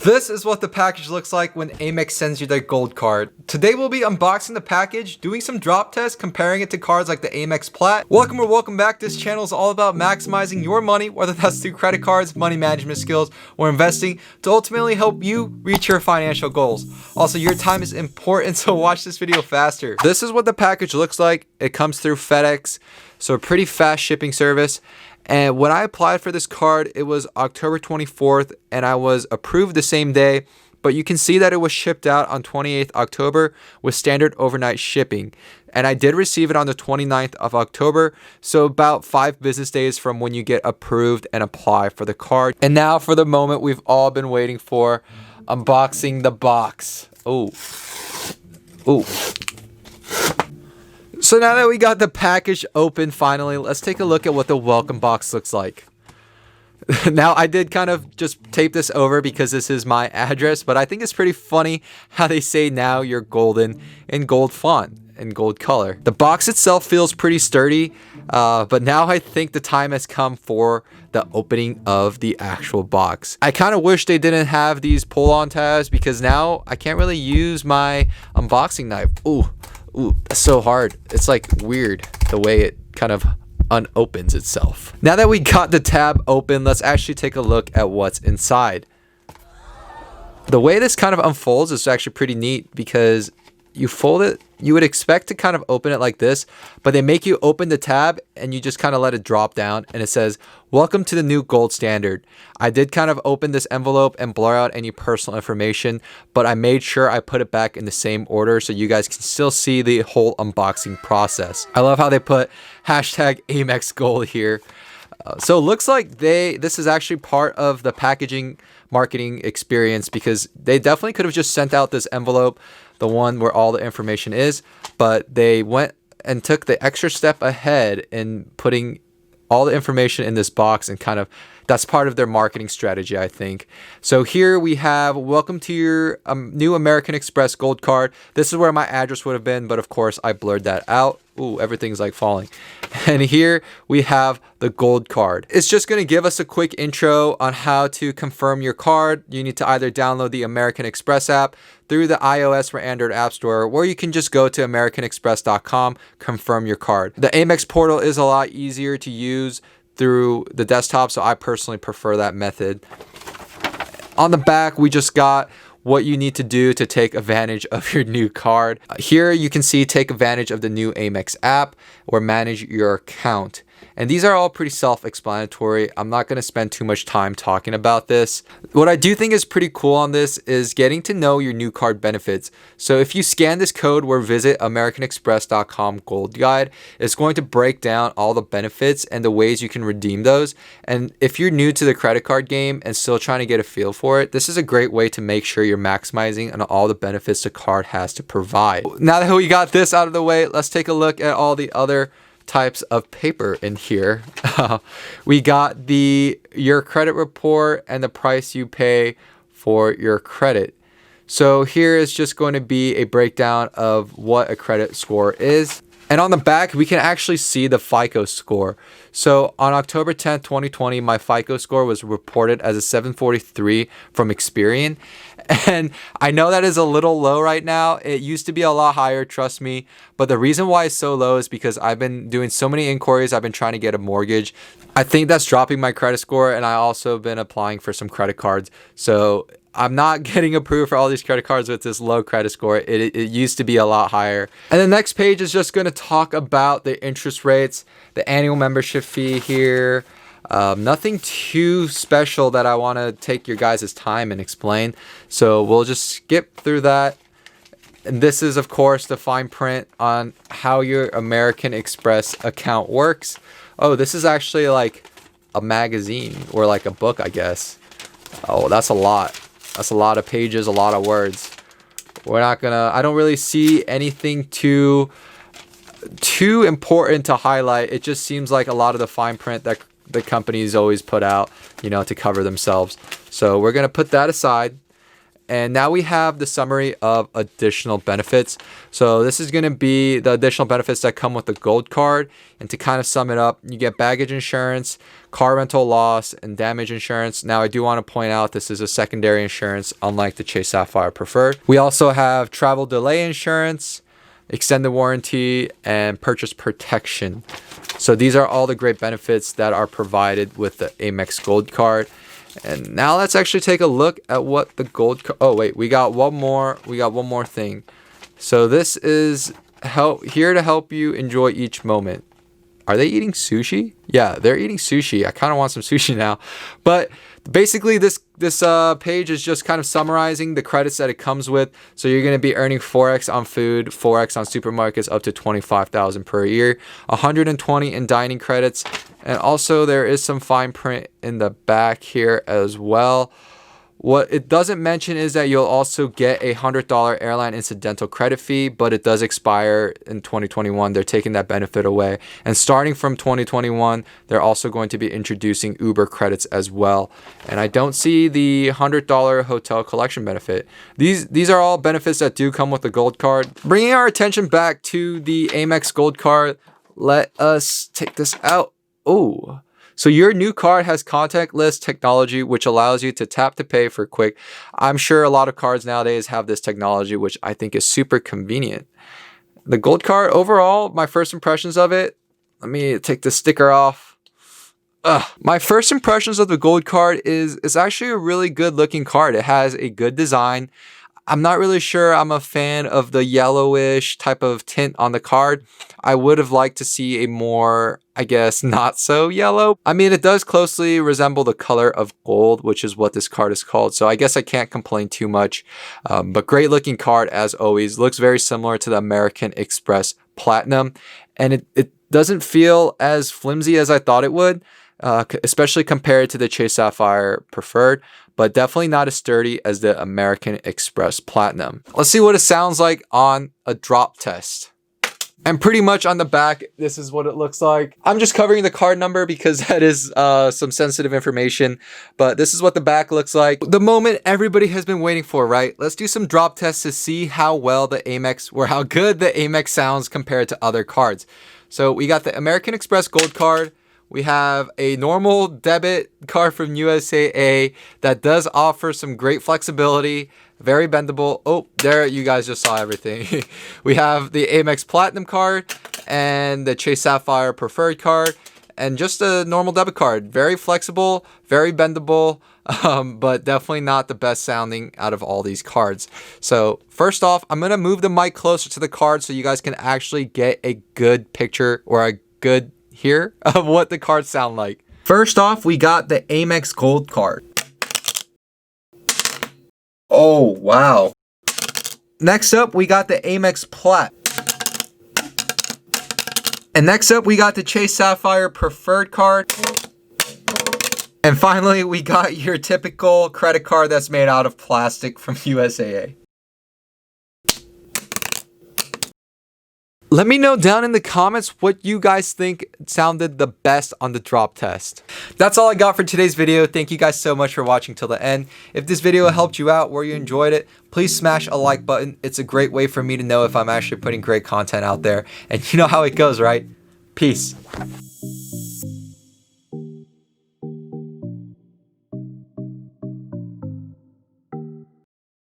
This is what the package looks like when Amex sends you their gold card. Today we'll be unboxing the package, doing some drop tests, comparing it to cards like the Amex Plat. Welcome back. This channel is all about maximizing your money, whether that's through credit cards, money management skills, or investing to ultimately help you reach your financial goals. Also, your time is important, so watch this video faster. This is what the package looks like. It comes through FedEx, so a pretty fast shipping service. And when I applied for this card, it was October 24th, and I was approved the same day. But you can see that it was shipped out on 28th October with standard overnight shipping. And I did receive it on the 29th of October, so about 5 business days from when you get approved and apply for the card. And now for the moment we've all been waiting for, unboxing the box. Ooh. So now that we got the package open finally, let's take a look at what the welcome box looks like. Now, I did kind of just tape this over because this is my address, but I think it's pretty funny how they say now you're golden in gold font and gold color. The box itself feels pretty sturdy, but now I think the time has come for the opening of the actual box. I kind of wish they didn't have these pull-on tabs because now I can't really use my unboxing knife. Ooh, that's so hard. It's like weird the way it kind of unopens itself. Now that we got the tab open, let's actually take a look at what's inside. The way this kind of unfolds is actually pretty neat because you fold it, you would expect to kind of open it like this, but they make you open the tab and you just kind of let it drop down and it says, "Welcome to the new gold standard." I did kind of open this envelope and blur out any personal information, but I made sure I put it back in the same order so you guys can still see the whole unboxing process. I love how they put hashtag Amex Gold here. So it looks like this is actually part of the packaging marketing experience because they definitely could have just sent out this envelope, the one where all the information is, but they went and took the extra step ahead in putting all the information in this box and kind of that's part of their marketing strategy, I think. So here we have, welcome to your new American Express gold card. This is where my address would have been, but of course I blurred that out. Ooh, everything's like falling. And here we have the gold card. It's just going to give us a quick intro on how to confirm your card. You need to either download the American Express app through the iOS or Android App Store, or you can just go to americanexpress.com, confirm your card. The Amex portal is a lot easier to use through the desktop, so I personally prefer that method. On the back, we just got what you need to do to take advantage of your new card. Here you can see take advantage of the new Amex app or manage your account. And these are all pretty self-explanatory. I'm not going to spend too much time talking about this. What I do think is pretty cool on this is getting to know your new card benefits. So if you scan this code or visit americanexpress.com gold guide, it's going to break down all the benefits and the ways you can redeem those. And if you're new to the credit card game and still trying to get a feel for it, this is a great way to make sure you're maximizing on all the benefits the card has to provide. Now that we got this out of the way, let's take a look at all the other types of paper in here. We got your credit report and the price you pay for your credit. So here is just going to be a breakdown of what a credit score is. And on the back, we can actually see the FICO score. So on October 10th, 2020, my FICO score was reported as a 743 from Experian. And I know that is a little low right now. It used to be a lot higher, trust me. But the reason why it's so low is because I've been doing so many inquiries. I've been trying to get a mortgage. I think that's dropping my credit score. And I also been applying for some credit cards. So I'm not getting approved for all these credit cards with this low credit score. It used to be a lot higher. And the next page is just going to talk about the interest rates, the annual membership fee here. Nothing too special that I want to take your guys' time and explain. So we'll just skip through that. And this is, of course, the fine print on how your American Express account works. Oh, this is actually like a magazine or like a book, I guess. Oh, that's a lot. That's a lot of pages, a lot of words. I don't really see anything too important to highlight. It just seems like a lot of the fine print that the companies always put out, to cover themselves. So we're going to put that aside. And now we have the summary of additional benefits. So this is going to be the additional benefits that come with the Gold Card. And to kind of sum it up, you get baggage insurance, car rental loss, and damage insurance. Now I do want to point out this is a secondary insurance, unlike the Chase Sapphire Preferred. We also have travel delay insurance, extended warranty, and purchase protection. So these are all the great benefits that are provided with the Amex Gold Card. And now let's actually take a look at what the Gold Card. Oh wait, we got one more thing. So this is here to help you enjoy each moment. Are they eating sushi? Yeah, they're eating sushi. I kind of want some sushi now. But basically this page is just kind of summarizing the credits that it comes with. So you're going to be earning 4x on food, 4x on supermarkets, up to $25,000 per year, 120 in dining credits. And also there is some fine print in the back here as well. What it doesn't mention is that you'll also get a $100 airline incidental credit fee, but it does expire in 2021. They're taking that benefit away. And starting from 2021, they're also going to be introducing Uber credits as well. And I don't see the $100 hotel collection benefit. These are all benefits that do come with the Gold Card. Bringing our attention back to the Amex Gold Card, let us take this out. Oh. So your new card has contactless technology, which allows you to tap to pay for quick. I'm sure a lot of cards nowadays have this technology, which I think is super convenient. The Gold Card overall, my first impressions of it, let me take the sticker off. My first impressions of the Gold Card is it's actually a really good looking card. It has a good design. I'm not really sure I'm a fan of the yellowish type of tint on the card. I would have liked to see a more, I guess, not so yellow. I mean, it does closely resemble the color of gold, which is what this card is called. So I guess I can't complain too much. But great looking card as always. Looks very similar to the American Express Platinum. And it doesn't feel as flimsy as I thought it would, especially compared to the Chase Sapphire Preferred, but definitely not as sturdy as the American Express Platinum. Let's see what it sounds like on a drop test. And pretty much on the back, this is what it looks like. I'm just covering the card number because that is some sensitive information, but this is what the back looks like. The moment everybody has been waiting for, right? Let's do some drop tests to see how well the Amex, or how good the Amex sounds compared to other cards. So we got the American Express Gold Card. We have a normal debit card from USAA that does offer some great flexibility, very bendable. Oh, there, you guys just saw everything. We have the Amex Platinum card and the Chase Sapphire Preferred card and just a normal debit card. Very flexible, very bendable, but definitely not the best sounding out of all these cards. So first off, I'm going to move the mic closer to the card so you guys can actually get a good picture or a good hear of what the cards sound like. First off, we got the Amex Gold Card. Oh, wow. Next up, we got the Amex Plat. And next up, we got the Chase Sapphire Preferred card. And finally, we got your typical credit card that's made out of plastic from USAA. Let me know down in the comments what you guys think sounded the best on the drop test. That's all I got for today's video. Thank you guys so much for watching till the end. If this video helped you out or you enjoyed it, please smash a like button. It's a great way for me to know if I'm actually putting great content out there. And you know how it goes, right? Peace.